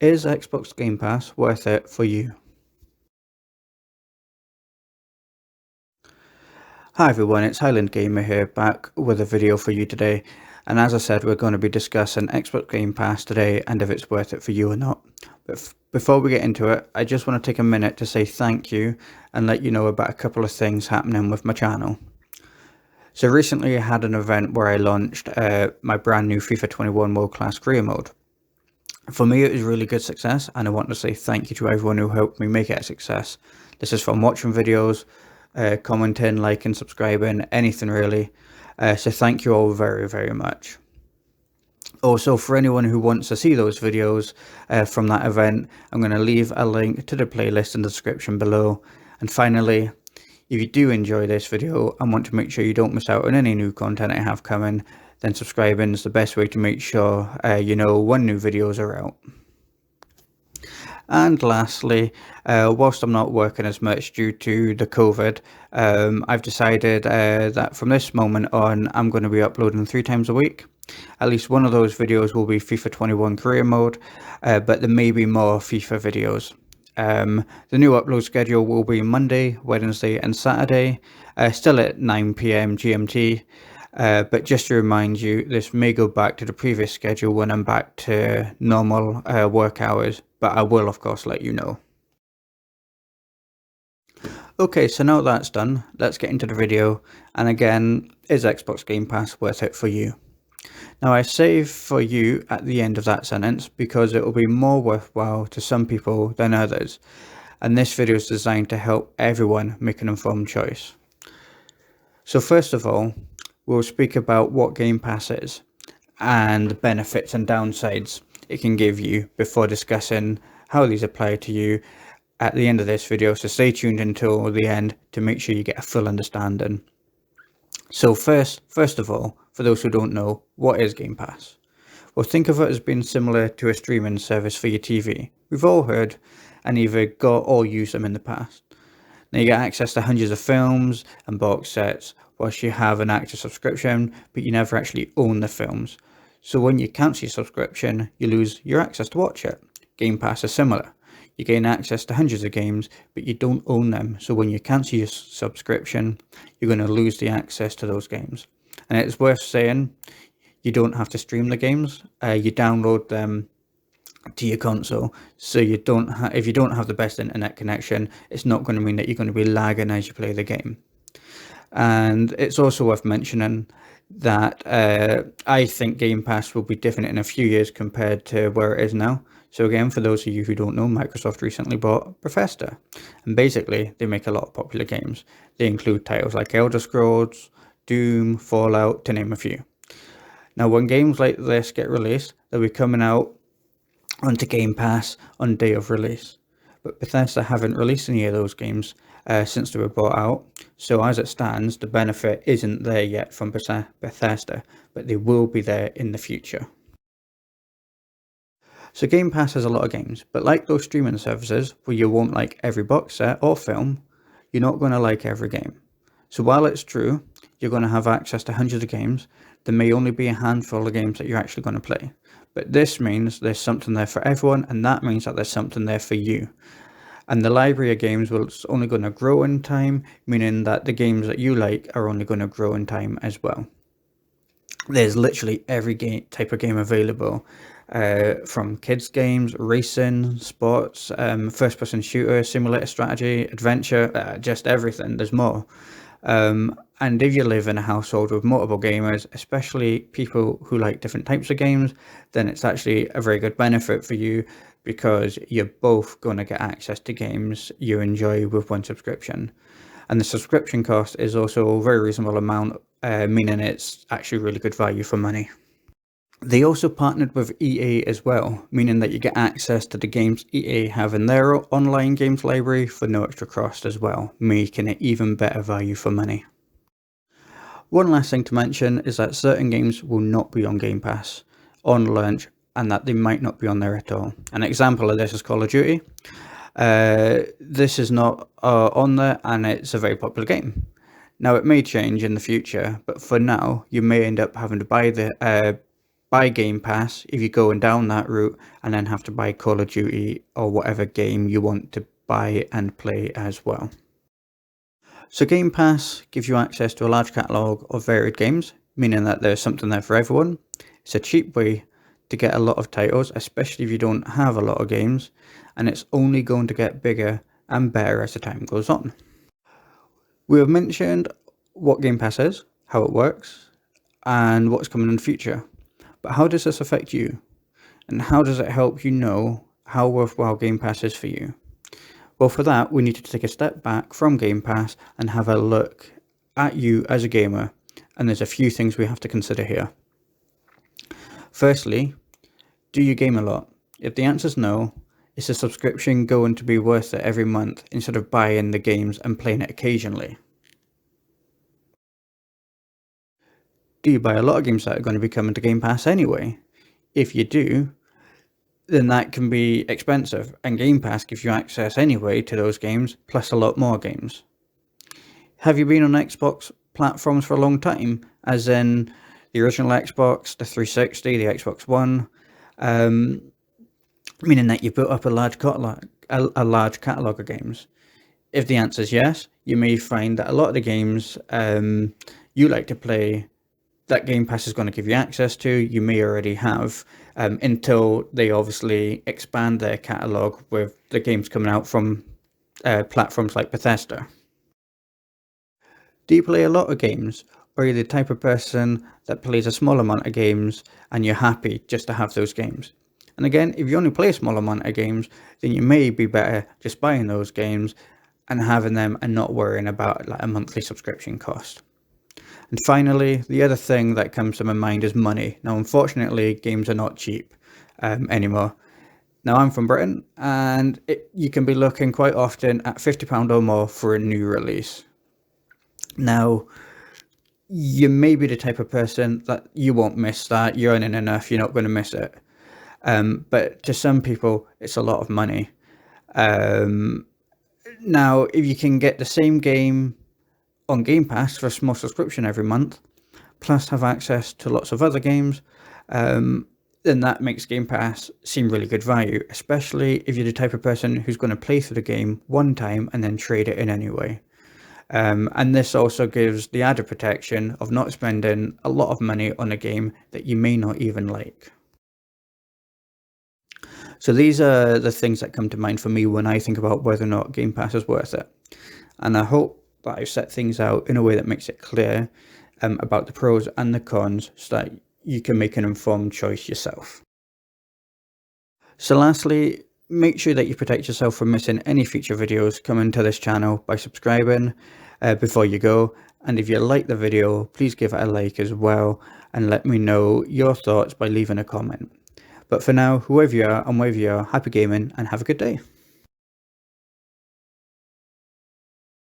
Is Xbox Game Pass worth it for you? Hi everyone, it's Highland Gamer here, back with a video for you today. And as I said, we're going to be discussing Xbox Game Pass today and if it's worth it for you or not. But before we get into it, I just want to take a minute to say thank you and let you know about a couple of things happening with my channel. So recently I had an event where I launched my brand new FIFA 21 World Class Career Mode. For me, it was a really good success, and I want to say thank you to everyone who helped me make it a success. This is from watching videos, commenting, liking, subscribing, anything really. So thank you all very, very much. Also, for anyone who wants to see those videos from that event, I'm going to leave a link to the playlist in the description below. And finally, if you do enjoy this video and want to make sure you don't miss out on any new content I have coming, then subscribing is the best way to make sure you know when new videos are out. And lastly, whilst I'm not working as much due to the COVID, I've decided that from this moment on, I'm going to be uploading 3 times a week. At least one of those videos will be FIFA 21 career mode, but there may be more FIFA videos. The new upload schedule will be Monday, Wednesday and Saturday, still at 9 PM GMT. But just to remind you, this may go back to the previous schedule when I'm back to normal work hours, but I will of course let you know. Okay, so now that's done, let's get into the video. And again, is Xbox Game Pass worth it for you? Now I say for you at the end of that sentence because it will be more worthwhile to some people than others. And this video is designed to help everyone make an informed choice. So first of all, we'll speak about what Game Pass is and the benefits and downsides it can give you before discussing how these apply to you at the end of this video. So stay tuned until the end to make sure you get a full understanding. So first of all, for those who don't know, what is Game Pass? Well, think of it as being similar to a streaming service for your TV. We've all heard and either got or used them in the past. Now you get access to hundreds of films and box sets, whilst you have an active subscription, but you never actually own the films. So when you cancel your subscription, you lose your access to watch it. Game Pass is similar. You gain access to hundreds of games, but you don't own them. So when you cancel your subscription, you're going to lose the access to those games. And it's worth saying, you don't have to stream the games. You download them to your console, so you don't if you don't have the best internet connection, it's not going to mean that you're going to be lagging as you play the game. And it's also worth mentioning that I think Game Pass will be different in a few years compared to where it is now. So again, for those of you who don't know, Microsoft recently bought Bethesda, and basically they make a lot of popular games. They include titles like Elder Scrolls, Doom, Fallout, to name a few. Now when games like this get released, they'll be coming out onto Game Pass on day of release. But Bethesda haven't released any of those games since they were bought out. So as it stands, the benefit isn't there yet from Bethesda, but they will be there in the future. So Game Pass has a lot of games, but like those streaming services where you won't like every box set or film, you're not going to like every game. So while it's true, you're going to have access to hundreds of games, there may only be a handful of games that you're actually going to play. But this means there's something there for everyone, and that means that there's something there for you. And the library of games will only going to grow in time, meaning that the games that you like are only going to grow in time as well. There's literally every type of game available, from kids games, racing, sports, first-person shooter, simulator strategy, adventure, just everything. There's more. And if you live in a household with multiple gamers, especially people who like different types of games, then it's actually a very good benefit for you because you're both going to get access to games you enjoy with one subscription. And the subscription cost is also a very reasonable amount, meaning it's actually really good value for money. They also partnered with EA as well, meaning that you get access to the games EA have in their online games library for no extra cost as well, making it even better value for money. One last thing to mention is that certain games will not be on Game Pass on launch, and that they might not be on there at all. An example of this is Call of Duty. This is not on there, and it's a very popular game. Now it may change in the future, but for now you may end up having to buy the buy Game Pass if you're going down that route, and then have to buy Call of Duty or whatever game you want to buy and play as well. So Game Pass gives you access to a large catalogue of varied games, meaning that there's something there for everyone. It's a cheap way to get a lot of titles, especially if you don't have a lot of games, and it's only going to get bigger and better as the time goes on. We have mentioned what Game Pass is, how it works, and what's coming in the future. But how does this affect you? And how does it help you know how worthwhile Game Pass is for you? Well, for that, we need to take a step back from Game Pass and have a look at you as a gamer. And there's a few things we have to consider here. Firstly, do you game a lot? If the answer is no, is the subscription going to be worth it every month instead of buying the games and playing it occasionally? Do you buy a lot of games that are going to be coming to Game Pass anyway? If you do, then that can be expensive, and Game Pass gives you access anyway to those games, plus a lot more games. Have you been on Xbox platforms for a long time, as in the original Xbox, the 360, the Xbox One, meaning that you've built up a large catalogue of games? If the answer is yes, you may find that a lot of the games you like to play that Game Pass is going to give you access to, you may already have, until they obviously expand their catalogue with the games coming out from platforms like Bethesda. Do you play a lot of games, or are you the type of person that plays a small amount of games and you're happy just to have those games? And again, if you only play a small amount of games, then you may be better just buying those games and having them and not worrying about like a monthly subscription cost. And finally, the other thing that comes to my mind is money. Now, unfortunately, games are not cheap anymore. Now, I'm from Britain, and you can be looking quite often at £50 or more for a new release. Now, you may be the type of person that you won't miss that. You're earning enough, you're not going to miss it. But to some people, it's a lot of money. Now, if you can get the same game on Game Pass for a small subscription every month, plus have access to lots of other games, then that makes Game Pass seem really good value, especially if you're the type of person who's going to play through the game one time and then trade it in anyway. And this also gives the added protection of not spending a lot of money on a game that you may not even like. So these are the things that come to mind for me when I think about whether or not Game Pass is worth it. And I hope that I've set things out in a way that makes it clear about the pros and the cons so that you can make an informed choice yourself. So lastly, make sure that you protect yourself from missing any future videos coming to this channel by subscribing before you go. And if you like the video, please give it a like as well and let me know your thoughts by leaving a comment. But for now, whoever you are and wherever you are, happy gaming and have a good day.